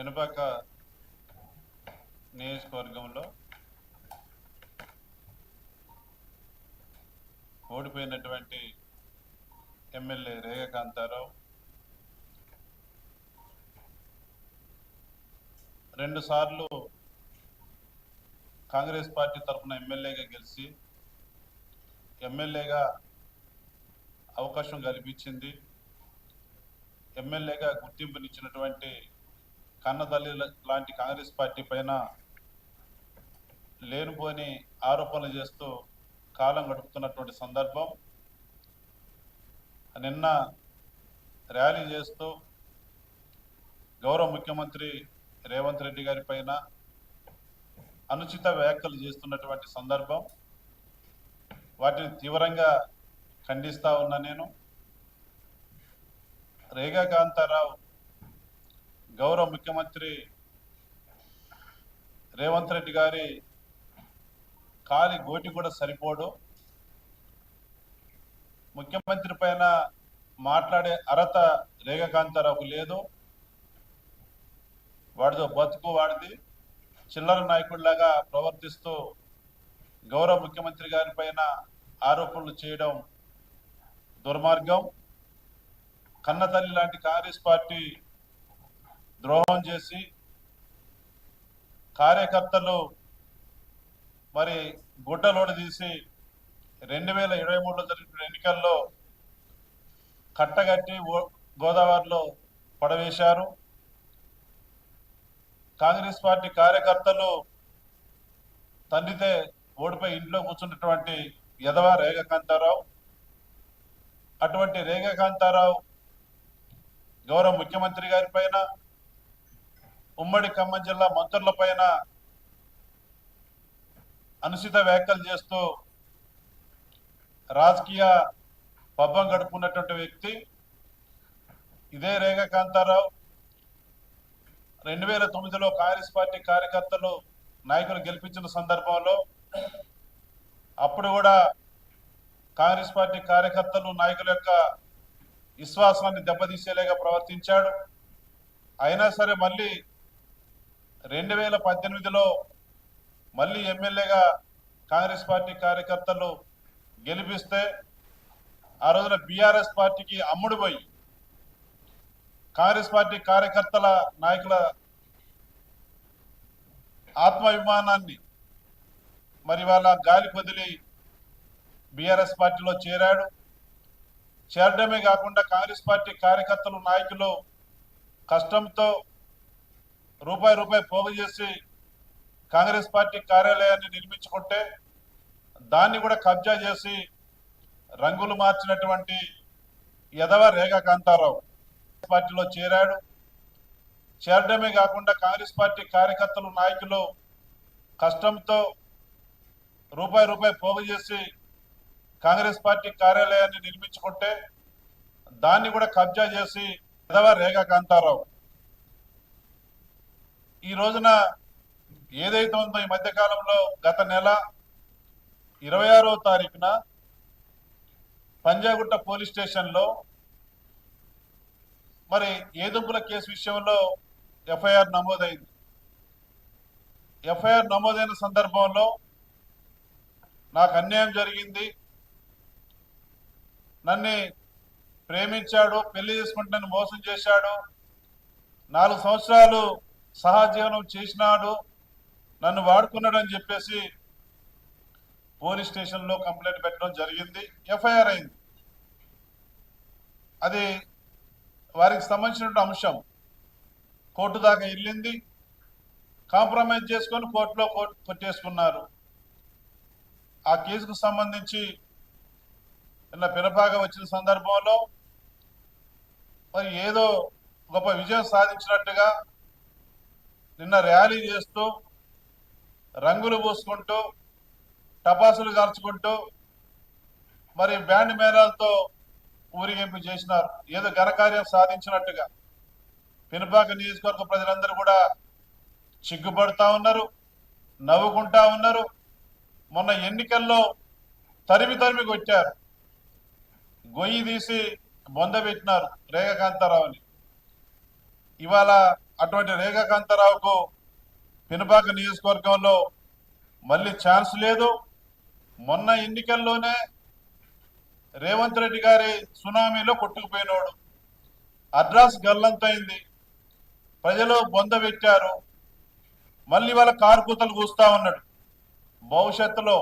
పెనుపాక నియోజకవర్గంలో ఓడిపోయినటువంటి ఎమ్మెల్యే రేగ కాంతారావు 2 సార్లు కాంగ్రెస్ పార్టీ తరఫున ఎమ్మెల్యేగా గెలిచి ఎమ్మెల్యేగా అవకాశం కల్పించింది. ఎమ్మెల్యేగా గుర్తింపునిచ్చినటువంటి కన్నతల్లి లాంటి కాంగ్రెస్ పార్టీ పైన లేనిపోని ఆరోపణలు చేస్తూ కాలం గడుపుతున్నటువంటి సందర్భం. నిన్న ర్యాలీ చేస్తూ గౌరవ ముఖ్యమంత్రి రేవంత్ రెడ్డి గారి పైన అనుచిత వ్యాఖ్యలు చేస్తున్నటువంటి సందర్భం. వాటిని తీవ్రంగా ఖండిస్తా ఉన్నా. నేను రేగా కాంతారావు గౌరవ ముఖ్యమంత్రి రేవంత్ రెడ్డి గారి కాలి గోటి కూడా సరిపోడు. ముఖ్యమంత్రి పైన మాట్లాడే అర్హత రేగా కాంతారావుకు లేదు. వాడితో బతుకు వాడిది. చిల్లర నాయకుడిలాగా ప్రవర్తిస్తూ గౌరవ ముఖ్యమంత్రి గారి పైన ఆరోపణలు చేయడం దుర్మార్గం. కన్నతల్లి లాంటి కాంగ్రెస్ పార్టీ ద్రోహం చేసి కార్యకర్తలు మరి గుడ్డలోడు తీసి 2023లో జరిగిన ఎన్నికల్లో కట్టగట్టి గోదావరిలో పడవేశారు. కాంగ్రెస్ పార్టీ కార్యకర్తలు తండ్రితే ఓడిపోయి ఇంట్లో కూర్చున్నటువంటి యదవ రేగ కాంతారావు. అటువంటి రేగ కాంతారావు గౌరవ ముఖ్యమంత్రి గారి పైన, ఉమ్మడి ఖమ్మం జిల్లా మంత్రుల పైన అనుచిత వ్యాఖ్యలు చేస్తూ రాజకీయ పబ్బం గడుపుకున్నటువంటి వ్యక్తి. ఇదే రేగ కాంతారావు 2009లో కాంగ్రెస్ పార్టీ కార్యకర్తలు నాయకులు గెలిపించిన సందర్భంలో అప్పుడు కూడా కాంగ్రెస్ పార్టీ కార్యకర్తలు నాయకుల యొక్క విశ్వాసాన్ని దెబ్బతీసేలాగా ప్రవర్తించాడు. అయినా సరే మళ్ళీ 2018లో మళ్ళీ ఎమ్మెల్యేగా కాంగ్రెస్ పార్టీ కార్యకర్తలు గెలిపిస్తే ఆ రోజున బీఆర్ఎస్ పార్టీకి అమ్ముడుపోయి కాంగ్రెస్ పార్టీ కార్యకర్తల నాయకుల ఆత్మాభిమానాన్ని మరి వాళ్ళ గాలి కొదిలి బీఆర్ఎస్ పార్టీలో చేరాడు. చేరడమే కాకుండా కాంగ్రెస్ పార్టీ కార్యకర్తలు నాయకులు కష్టంతో రూపాయి పోగు చేసి కాంగ్రెస్ పార్టీ కార్యాలయాన్ని నిర్మించుకుంటే దాన్ని కూడా కబ్జా చేసి రంగులు మార్చినటువంటి యదవ రేగ కాంతారావు పార్టీలో చేరాడు. చేరడమే కాకుండా కాంగ్రెస్ పార్టీ కార్యకర్తలు నాయకులు కష్టంతో రూపాయి పోగు చేసి కాంగ్రెస్ పార్టీ కార్యాలయాన్ని నిర్మించుకుంటే దాన్ని కూడా కబ్జా చేసి యదవ రేగ కాంతారావు ఈ రోజున ఏదైతే ఉందో ఈ మధ్యకాలంలో గత నెల 26వ తారీఖున పంజాగుట్ట పోలీస్ స్టేషన్లో మరి ఏదుంపుల కేసు విషయంలో ఎఫ్ఐఆర్ నమోదైంది. ఎఫ్ఐఆర్ నమోదైన సందర్భంలో నాకు అన్యాయం జరిగింది, నన్ను ప్రేమించాడు, పెళ్లి చేసుకుంటే నన్ను మోసం చేశాడు, 4 సంవత్సరాలు సహజీవనం చేసినాడు, నన్ను వాడుకున్నాడు అని చెప్పేసి పోలీస్ స్టేషన్లో కంప్లైంట్ పెట్టడం జరిగింది. ఎఫ్ఐఆర్ అయింది. అది వారికి సంబంధించిన అంశం కోర్టు దాకా వెళ్ళింది. కాంప్రమైజ్ చేసుకొని కోర్టులో కొట్టేసుకున్నారు. ఆ కేసుకు సంబంధించి నిన్న పెనపాక వచ్చిన సందర్భంలో మరి ఏదో గొప్ప విజయం సాధించినట్టుగా నిన్న ర్యాలీ చేస్తూ రంగులు పూసుకుంటూ టపాసులు కాల్చుకుంటూ మరి బ్యాండ్ మేళాలతో ఊరేగింపు చేసినారు. ఏదో ఘనకార్యం సాధించినట్టుగా పెనుపాక నియోజకవర్గ ప్రజలందరూ కూడా సిగ్గుపడుతూ ఉన్నారు, నవ్వుకుంటా ఉన్నారు. మొన్న ఎన్నికల్లో తరిమి కొట్టారు, గొయ్యి తీసి బొంద పెట్టినారు రేగ కాంతారావుని. ఇవాళ అటువంటి రేఖా కాంతారావుకు పినపాక నియోజకవర్గంలో మళ్ళీ ఛాన్స్ లేదు. మొన్న ఎన్నికల్లోనే రేవంత్ రెడ్డి గారి సునామీలో కొట్టుకుపోయినోడు, అడ్రస్ గల్లంతైంది, ప్రజలు బొంద పెట్టారు. మళ్ళీ వాళ్ళ కారుకూతలు కూస్తా ఉన్నాడు. భవిష్యత్తులో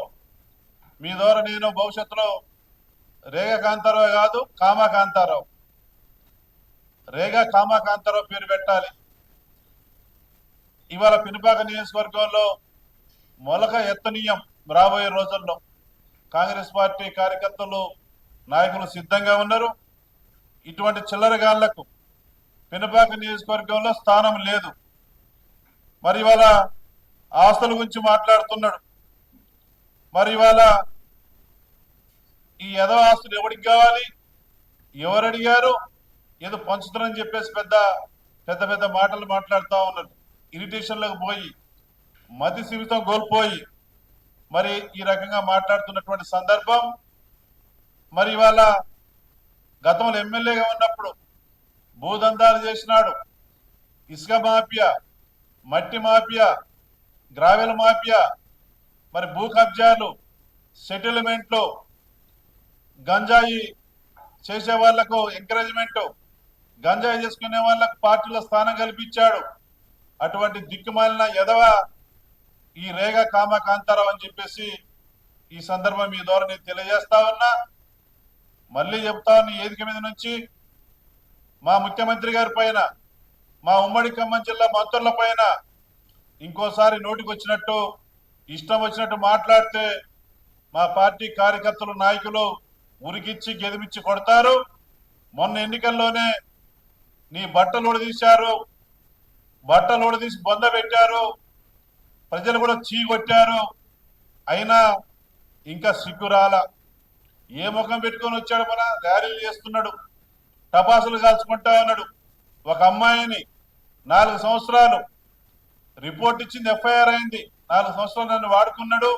మీ ద్వారా నేను భవిష్యత్తులో రేఖా కాంతారావు కాదు, కామాకాంతారావు, రేగా కామాకాంతారావు పేరు పెట్టాలి. ఇవాళ పినపాక నియోజకవర్గంలో మొలక ఎత్తనీయం. రాబోయే రోజుల్లో కాంగ్రెస్ పార్టీ కార్యకర్తలు నాయకులు సిద్ధంగా ఉన్నారు. ఇటువంటి చిల్లరగాళ్లకు పినపాక నియోజకవర్గంలో స్థానం లేదు. మరి ఇవాళ ఆస్తుల గురించి మాట్లాడుతున్నాడు. మరి ఇవాళ ఈ ఎదవ ఆస్తులు ఎవరికి కావాలి, ఎవరు అడిగారు, ఏదో పంచుతారని చెప్పేసి పెద్ద పెద్ద పెద్ద మాటలు మాట్లాడుతూ ఉన్నారు. ఇరిటేషన్లకు పోయి మతి సీమితం కోల్పోయి మరి ఈ రకంగా మాట్లాడుతున్నటువంటి సందర్భం. మరి ఇవాళ గతంలో ఎమ్మెల్యేగా ఉన్నప్పుడు భూదందాలు చేసినాడు, ఇసుక మాఫియా, మట్టి మాఫియా, గ్రావెల్ మాఫియా, మరి భూ కబ్జాలు, సెటిల్మెంట్లు, గంజాయి చేసే వాళ్లకు ఎంకరేజ్మెంట్, గంజాయి చేసుకునే వాళ్ళకు పార్టీలో స్థానం కల్పించాడు. అటువంటి దిక్కుమాలిన ఎదవ ఈ రేగా కామాకాంతారావు అని చెప్పేసి ఈ సందర్భం మీ ద్వారా నేను తెలియజేస్తా ఉన్నా. మళ్ళీ చెప్తా ఉన్నా, వేదిక మీద నుంచి మా ముఖ్యమంత్రి గారి పైన, మా ఉమ్మడి ఖమ్మం జిల్లా మంత్రుల పైన ఇంకోసారి నోటికి వచ్చినట్టు ఇష్టం వచ్చినట్టు మాట్లాడితే మా పార్టీ కార్యకర్తలు నాయకులు ఉరికిచ్చి గెదిమిచ్చి కొడతారు. మొన్న ఎన్నికల్లోనే నీ బట్టలు ఉడదీశారు, బట్టలు ఉడదీసి బొంద పెట్టారు, ప్రజలు కూడా చీకొట్టారు. అయినా ఇంకా సిగ్గురాల. ఏ ముఖం పెట్టుకొని వచ్చాడు, మన ర్యాలీలు చేస్తున్నాడు, టపాసులు కాల్చుకుంటా ఉన్నాడు. ఒక అమ్మాయిని 4 సంవత్సరాలు రిపోర్ట్ ఇచ్చింది, ఎఫ్ఐఆర్ అయింది. 4 సంవత్సరాలు నన్ను వాడుకున్నాడు,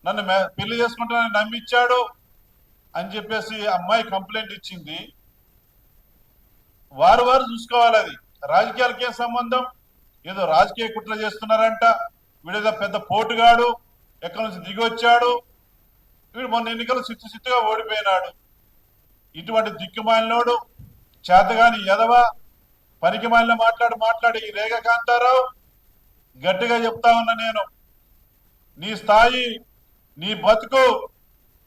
నన్ను పెళ్లి చేసుకుంటానని నమ్మించాడు అని చెప్పేసి అమ్మాయి కంప్లైంట్ ఇచ్చింది. వారు చూసుకోవాలి. అది రాజకీయాలకి ఏం సంబంధం? ఏదో రాజకీయ కుట్ర చేస్తున్నారంట. వీడేదో పెద్ద పోటుగాడు, ఎక్కడి నుంచి దిగి వచ్చాడు. వీడు మొన్న ఎన్నికలు సిత్తుగా ఓడిపోయినాడు. ఇటువంటి దిక్కుమాలినోడు, చేతగాని ఎదవ, పనికిమాలిన మాట్లాడి ఈ రేఖా కాంతారావు గట్టిగా చెప్తా ఉన్నా నేను, నీ స్థాయి, నీ బతుకు,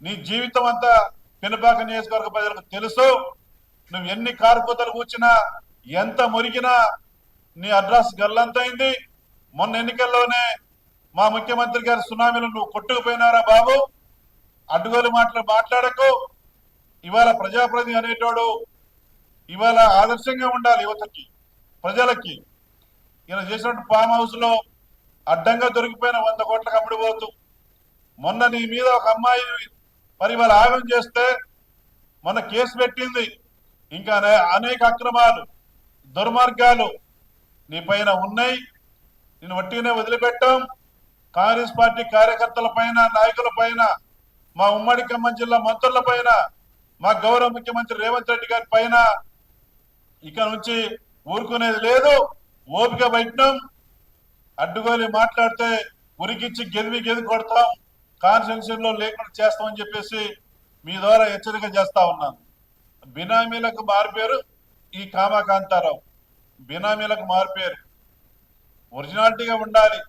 నీ జీవితం అంతా పినపాక నియోజకవర్గ ప్రజలకు తెలుసు. నువ్వు ఎన్ని కారుకూతలు కూర్చున్నా, ఎంత మురిగినా నీ అడ్రస్ గల్లంతైంది. మొన్న ఎన్నికల్లోనే మా ముఖ్యమంత్రి గారి సునామీలు నువ్వు కొట్టుకుపోయినారా బాబు. అడ్డుగోలు మాట్లాడకు. ఇవాళ ప్రజాప్రతినిధి అనేటోడు ఇవాళ ఆదర్శంగా ఉండాలి యువతకి, ప్రజలకి. ఈయన చేసినట్టు ఫామ్ హౌస్ లో అడ్డంగా దొరికిపోయిన 100 కోట్లకు అమ్ముడుపోతూ, మొన్న నీ మీద ఒక అమ్మాయి మరి ఇవాళ ఆగం చేస్తే మొన్న కేసు పెట్టింది. ఇంకా అనేక అక్రమాలు, దుర్మార్గాలు నీ పైన ఉన్నాయి. నేను వట్టిగానే వదిలిపెట్టాం. కాంగ్రెస్ పార్టీ కార్యకర్తల పైన, నాయకుల పైన, మా ఉమ్మడి ఖమ్మం జిల్లా మంత్రుల పైన, మా గౌరవ ముఖ్యమంత్రి రేవంత్ రెడ్డి గారి పైన ఇక నుంచి ఊరుకునేది లేదు. ఓపిక పెట్టినాం. అడ్డుగోలి మాట్లాడితే ఉరికిచ్చి గెది కొడతాం, కాన్స్టిట్యూన్సీలో లేకుండా చేస్తామని చెప్పేసి మీ ద్వారా హెచ్చరిక చేస్తా ఉన్నాను. బినామీలకు మారిపేరు ఈ కామాకాంతారావు. బినామీలకు మారిపేరు. ఒరిజినాలిటీగా ఉండాలి.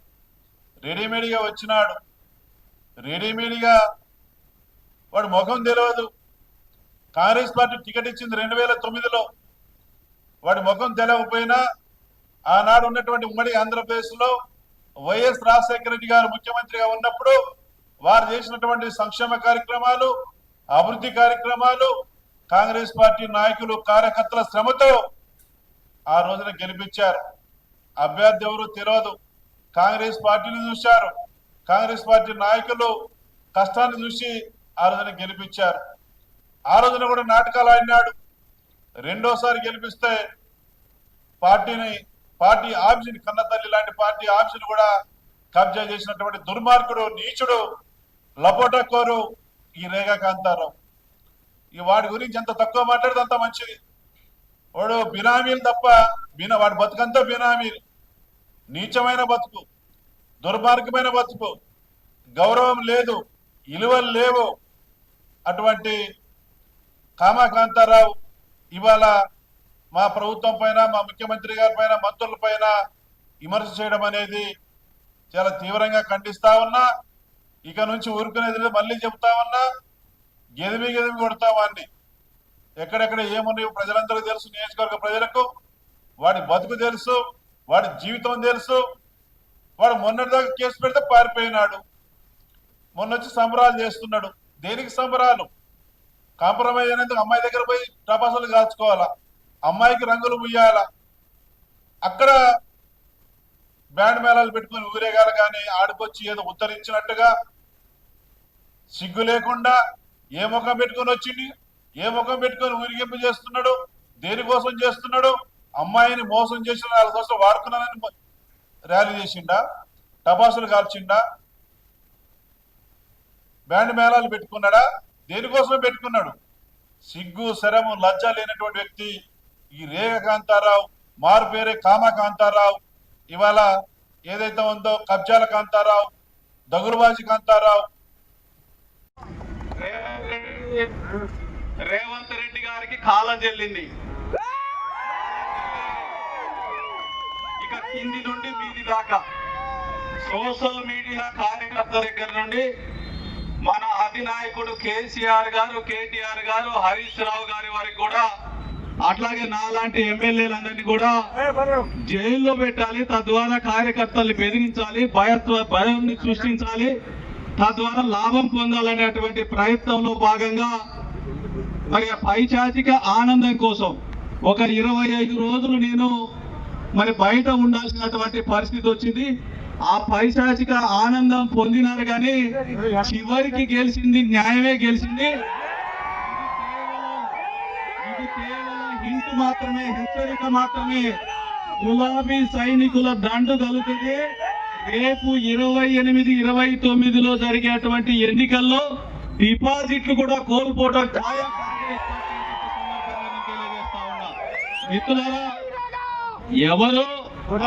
రెడీమేడ్గా వచ్చినాడు. రెడీమేడ్గా వాడు ముఖం తెలియదు. కాంగ్రెస్ పార్టీ టికెట్ ఇచ్చింది 2009లో. వాడి ముఖం తెలియకపోయినా ఆనాడు ఉన్నటువంటి ఉమ్మడి ఆంధ్రప్రదేశ్ లో వైఎస్ రాజశేఖర రెడ్డి గారు ముఖ్యమంత్రిగా ఉన్నప్పుడు వారు చేసినటువంటి సంక్షేమ కార్యక్రమాలు, అభివృద్ధి కార్యక్రమాలు కాంగ్రెస్ పార్టీ నాయకులు, కార్యకర్తల శ్రమతో ఆ రోజున గెలిపించారు. అభ్యర్థి ఎవరు తెలియదు, కాంగ్రెస్ పార్టీని చూశారు. కాంగ్రెస్ పార్టీ నాయకులు కష్టాన్ని చూసి ఆ రోజున గెలిపించారు. ఆ రోజున కూడా నాటకాలు ఆడినాడు. రెండోసారి గెలిపిస్తే పార్టీ ఆఫీసుని, కన్నతల్లి లాంటి పార్టీ ఆఫీసుని కూడా కబ్జా చేసినటువంటి దుర్మార్గుడు, నీచుడు, లపోటకోరు ఈ రేఖా కాంతారావు. ఈ వాడి గురించి ఎంత తక్కువ మాట్లాడితే అంత మంచిది. వాడు బినామీలు తప్ప వాడి బతుకంతా బినామీలు, నీచమైన బతుకు, దుర్మార్గమైన బతుకు, గౌరవం లేదు, విలువలు లేవు. అటువంటి కామాకాంతారావు ఇవాళ మా ప్రభుత్వం పైన, మా ముఖ్యమంత్రి గారి పైన, మంత్రుల పైన విమర్శ చేయడం అనేది చాలా తీవ్రంగా ఖండిస్తా ఉన్నా. ఇక నుంచి ఊరుకునేది మళ్ళీ చెప్తా ఉన్నా, గెదిమి కొడతా వాడిని. ఎక్కడెక్కడ ఏమున్నాయో ప్రజలందరికీ తెలుసు, నియోజకవర్గ ప్రజలకు వాడి బతుకు తెలుసు, వాడి జీవితం తెలుసు. వాడు మొన్నటిదాకా కేసు పెడితే పారిపోయినాడు, మొన్న వచ్చి సంబరాలు చేస్తున్నాడు. దేనికి సంబరాలు? కాంప్రమైజ్ అయినందుకు అమ్మాయి దగ్గర పోయి టపాసులు కాల్చుకోవాలా, అమ్మాయికి రంగులు ముయ్యాలా, అక్కడ బ్యాండ్ మేళాలు పెట్టుకుని ఊరేగాలు కానీ ఆడికొచ్చి ఏదో ఉత్తరించినట్టుగా సిగ్గు లేకుండా ఏ ముఖం పెట్టుకొని వచ్చింది, ఏ ముఖం పెట్టుకొని ఊరిగింపు చేస్తున్నాడు, దేనికోసం చేస్తున్నాడు? అమ్మాయిని మోసం చేసిన వాళ్ళ కోసం వాడుకున్నానని ర్యాలీ చేసిండా, టపాసులు కాల్చిండా, బ్యాండ్ మేళాలు పెట్టుకున్నాడా? దేనికోసం పెట్టుకున్నాడు? సిగ్గు శరము లజ్జ లేనటువంటి వ్యక్తి ఈ రేగ కాంతారావు, మారు పేరే కామాకాంతారావు. ఇవాళ ఏదైతే ఉందో కబ్జాల కాంతారావు, దగురుబాజీ కాంతారావు. రేవంత్ రెడ్డి గారికి కాలం చెల్లింది. ఇక కింది నుండి మీది దాకా సోషల్ మీడియా కార్యకర్తల దగ్గర నుండి మన అధినాయకుడు కేసీఆర్ గారు, కేటీఆర్ గారు, హరీష్ రావు గారి వారికి కూడా, అట్లాగే నాలాంటి ఎమ్మెల్యేలందరినీ కూడా జైల్లో పెట్టాలి, తద్వారా కార్యకర్తల్ని బెదిరించాలి, భయాన్ని సృష్టించాలి, తద్వారా లాభం పొందాలనేటువంటి ప్రయత్నంలో భాగంగా మరి పైచాచిక ఆనందం కోసం ఒక 25 రోజులు నేను మరి బయట ఉండాల్సినటువంటి పరిస్థితి వచ్చింది. ఆ పైశాచిక ఆనందం పొందినారు కానీ చివరికి గెలిచింది న్యాయమే గెలిచింది. ఇది కేవలం హింట్ మాత్రమే, హెచ్చరిక మాత్రమే. గులాబీ సైనికుల దండు కలుగుతుంది. రేపు 28, 29లో జరిగేటువంటి ఎన్నికల్లో డిపాజిట్లు కూడా కోల్పోవడం ఖాయం. మిత్రులారా, ఎవరు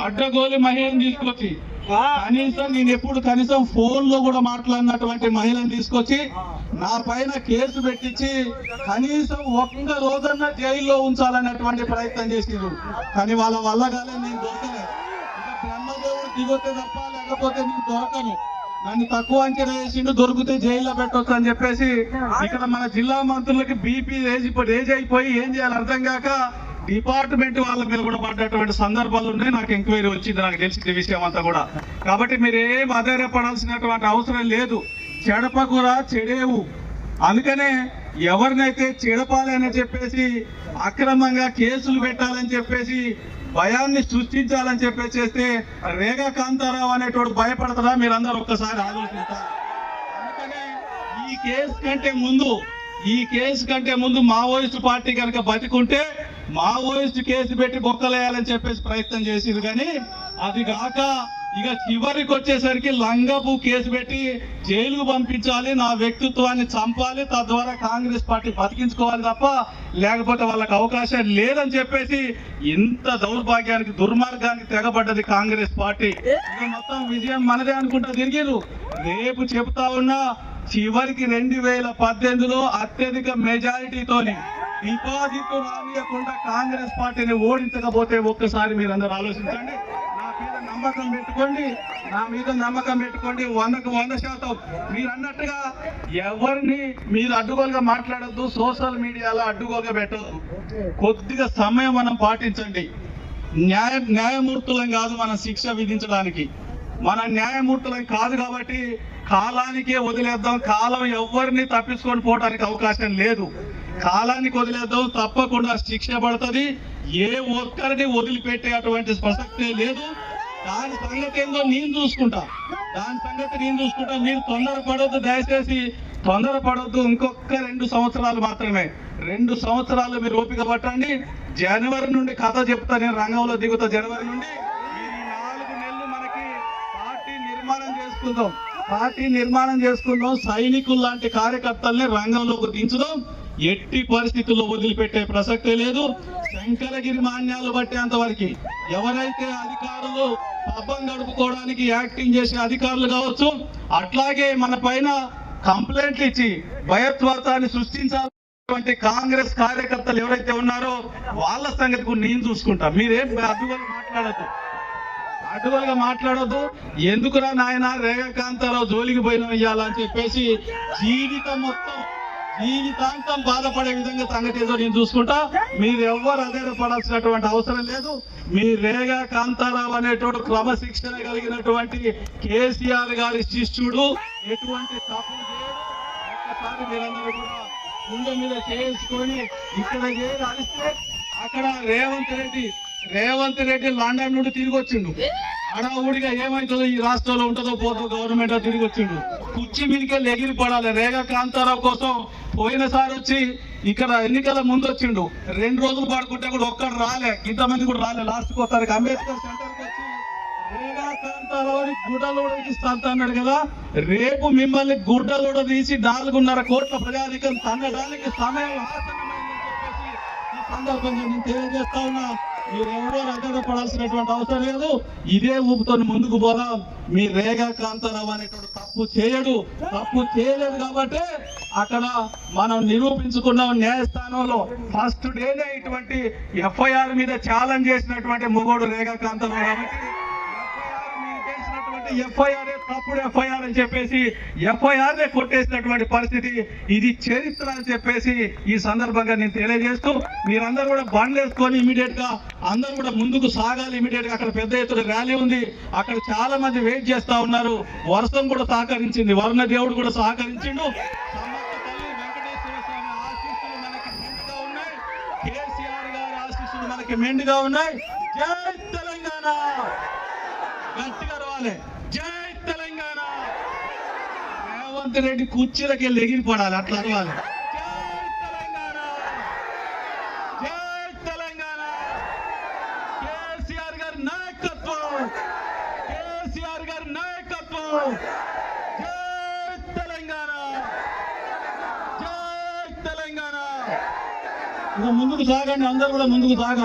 అడ్డగోలు మహిళను తీసుకొచ్చి, కనీసం నేను ఎప్పుడు కనీసం ఫోన్ లో కూడా మాట్లాడినటువంటి మహిళను తీసుకొచ్చి నా పైన కేసు పెట్టించి కనీసం ఒక్క రోజన్నా జైల్లో ఉంచాలనేటువంటి ప్రయత్నం చేసిండ్రు. కానీ వాళ్ళ వల్ల కాలే, నేను దొరకలే. ఇక బ్రహ్మదేవుడు దిగొతే తప్ప లేకపోతే నేను దొరకను. నన్ను తక్కువ అంచనా వేసిండు, దొరికితే జైల్లో పెట్టొచ్చు అని చెప్పేసి ఇక్కడ మన జిల్లా మంత్రులకి బీపీ రేజ్ అయిపోయి ఏం చేయాలి అర్థం కాక డిపార్ట్మెంట్ వాళ్ళ మీద కూడా పడ్డటువంటి సందర్భాలు ఉన్నాయి. నాకు ఎంక్వైరీ వచ్చింది, నాకు తెలిసిన విషయం అంతా కూడా. కాబట్టి మీరేం ఆధారపడాల్సినటువంటి అవసరం లేదు. చెడపకురా చెడేవు. అందుకనే ఎవరినైతే చెడపాలి అని చెప్పేసి, అక్రమంగా కేసులు పెట్టాలని చెప్పేసి, భయాన్ని సృష్టించాలని చెప్పేసి చేస్తే రేగా కాంతారావు అనేటోడు భయపడతారా? మీరందరూ ఒక్కసారి ఆలోచిస్తారు. అందుకనే ఈ కేసు కంటే ముందు మావోయిస్టు పార్టీ కనుక బతికుంటే మావోయిస్టు కేసు పెట్టి బొక్కలేయాలని చెప్పేసి ప్రయత్నం చేసింది. కానీ అది కాక ఇక చివరికి వచ్చేసరికి లంగపు కేసు పెట్టి జైలుకు పంపించాలి, నా వ్యక్తిత్వాన్ని చంపాలి, తద్వారా కాంగ్రెస్ పార్టీ బతికించుకోవాలి తప్ప లేకపోతే వాళ్ళకి అవకాశం లేదని చెప్పేసి ఇంత దౌర్భాగ్యానికి, దుర్మార్గానికి తెగబడ్డది కాంగ్రెస్ పార్టీ. ఇక మొత్తం విజయం మనదే అనుకుంటా తిరిగిరు. రేపు చెప్తా ఉన్నా, చివరికి 2018లో అత్యధిక మెజారిటీతోని డిపాజిట్లు రానియకుండా కాంగ్రెస్ పార్టీని ఓడించకపోతే ఒక్కసారి మీరందరూ ఆలోచించండి. నా మీద నమ్మకం పెట్టుకోండి. 100% మీరు అన్నట్టుగా ఎవరిని మీరు అడ్డుగోలుగా మాట్లాడద్దు, సోషల్ మీడియాలో అడ్డుగోలుగా పెట్టద్దు. కొద్దిగా సమయం మనం పాటించండి. న్యాయమూర్తులం కాదు మనం శిక్ష విధించడానికి, మన న్యాయమూర్తులం కాదు కాబట్టి కాలానికే వదిలేద్దాం. కాలం ఎవరిని తప్పించుకొని పోవడానికి అవకాశం లేదు. కాలానికి వదిలేద్దాం, తప్పకుండా శిక్ష పడుతుంది. ఏ ఒక్కరిని వదిలిపెట్టే అటువంటి ప్రసక్తే లేదు. దాని సంగతి ఏందో నేను చూసుకుంటా. మీరు తొందరపడొద్దు, దయచేసి తొందరపడొద్దు. ఇంకొక 2 సంవత్సరాలు మాత్రమే. 2 సంవత్సరాలు మీరు ఓపిక పట్టండి. జనవరి నుండి కథ చెప్తా, నేను రంగంలో దిగుతా. జనవరి నుండి మీరు 4 నెలలు మనకి పార్టీ నిర్మాణం చేసుకుందాం. సైనికులు లాంటి కార్యకర్తల్ని రంగంలోకి దించుదాం. ఎట్టి పరిస్థితుల్లో వదిలిపెట్టే ప్రసక్తే లేదు. శంకరగిరి మాన్యాలు పట్టేంత వరకు ఎవరైతే అధికారులు పబ్బం గడుపుకోవడానికి యాక్టింగ్ చేసే అధికారులు కావచ్చు, అట్లాగే మన పైన కంప్లైంట్లు ఇచ్చి భయోత్వాతాన్ని సృష్టించాలంటే కాంగ్రెస్ కార్యకర్తలు ఎవరైతే ఉన్నారో వాళ్ళ సంగతి నేను చూసుకుంటా. మీరేం అడ్డుగోలుగా మాట్లాడొద్దు. ఎందుకురా నాయన రేఖాకాంతారావు జోలికి పోయినా ఇయ్యాలని చెప్పేసి జీవితాంతం బాధపడే విధంగా సంగతి ఏదో నేను చూసుకుంటా. మీరు ఎవ్వరు అధైర్యపడాల్సినటువంటి అవసరం లేదు. మీ రేగా కాంతారావు అనేటువంటి క్రమశిక్షణ కలిగినటువంటి కేసీఆర్ గారి శిష్యుడు, ఎటువంటి తప్పు చేయడు. ఒక్కసారి మీరందరూ కూడా గుండె మీద చేసుకొని ఇక్కడ అరిస్తే అక్కడ రేవంత్ రెడ్డి లండన్ నుండి తిరిగి వచ్చిండు. అడవుడిగా ఏమైతుందో ఈ రాష్ట్రంలో ఉంటుందో పోతుందో గవర్నమెంట్ తిరిగి వచ్చిండు. కుర్చీ మీదకెళ్ళి ఎగిరి పడాలి. రేగా కాంతారావు కోసం పోయినసారి వచ్చి ఇక్కడ ఎన్నికల ముందు వచ్చిండు. 2 రోజులు పడుకుంటే కూడా ఒక్కడు రాలే, ఇంతమంది కూడా రాలే. లాస్ట్కి వస్తారు అంబేద్కర్ సెంటర్కి వచ్చి రేగా కాంతారావుని గుడ్డలోడ తీస్తా అన్నాడు కదా. రేపు మిమ్మల్ని గుడ్డలోడ తీసి 4.5 కోట్ల ప్రజాధికం తన్నడానికి సమయం ఆసన్నమైందని చెప్పేసి ఈ సందర్భంగా నేను తెలియజేస్తా ఉన్నా. మీరు ఎవరో అడ్డపడాల్సినటువంటి అవసరం లేదు. ఇదే ఊపుతో ముందుకు పోదాం. మీ రేగా కాంతారావు అనేటువంటి తప్పు చేయలేదు కాబట్టి అక్కడ మనం నిరూపించుకున్నాం న్యాయస్థానంలో. ఫస్ట్ డేనే ఇటువంటి FIR మీద ఛాలెంజ్ చేసినటువంటి మొగోడు రేగా కాంతారావు కాబట్టి FIR తప్పుడు FIR అని చెప్పేసి FIR కొట్టేసినటువంటి పరిస్థితి. ఇది చరిత్ర అని చెప్పేసి ఈ సందర్భంగా నేను తెలియజేస్తూ, మీరందరూ కూడా బండ్లు వేసుకొని ఇమీడియట్ గా అందరూ కూడా ముందుకు సాగాలి. ఇమీడియట్ గా అక్కడ పెద్ద ఎత్తున ర్యాలీ ఉంది. అక్కడ చాలా మంది వెయిట్ చేస్తా ఉన్నారు. వర్షం కూడా సహకరించింది, వరుణ దేవుడు కూడా సహకరించిండు. వెంకటేశ్వర స్వామి ఆశీస్సులు మనకి మెండుగా ఉన్నాయి. కేసీఆర్ గారి ఆశీస్సులు మనకి మెండుగా ఉన్నాయి. జై తెలంగాణ, గట్టిగా రావాలి. జై తెలంగాణ. రేవంత్ రెడ్డి కుర్చీలకి వెళ్ళి ఎగిరి పడాలి, అట్లా అరవాలి. జై తెలంగాణ, కేసీఆర్ గారి నాయకత్వం, జై తెలంగాణ, జై తెలంగాణ. ముందుకు సాగండి, అందరూ కూడా ముందుకు సాగండి.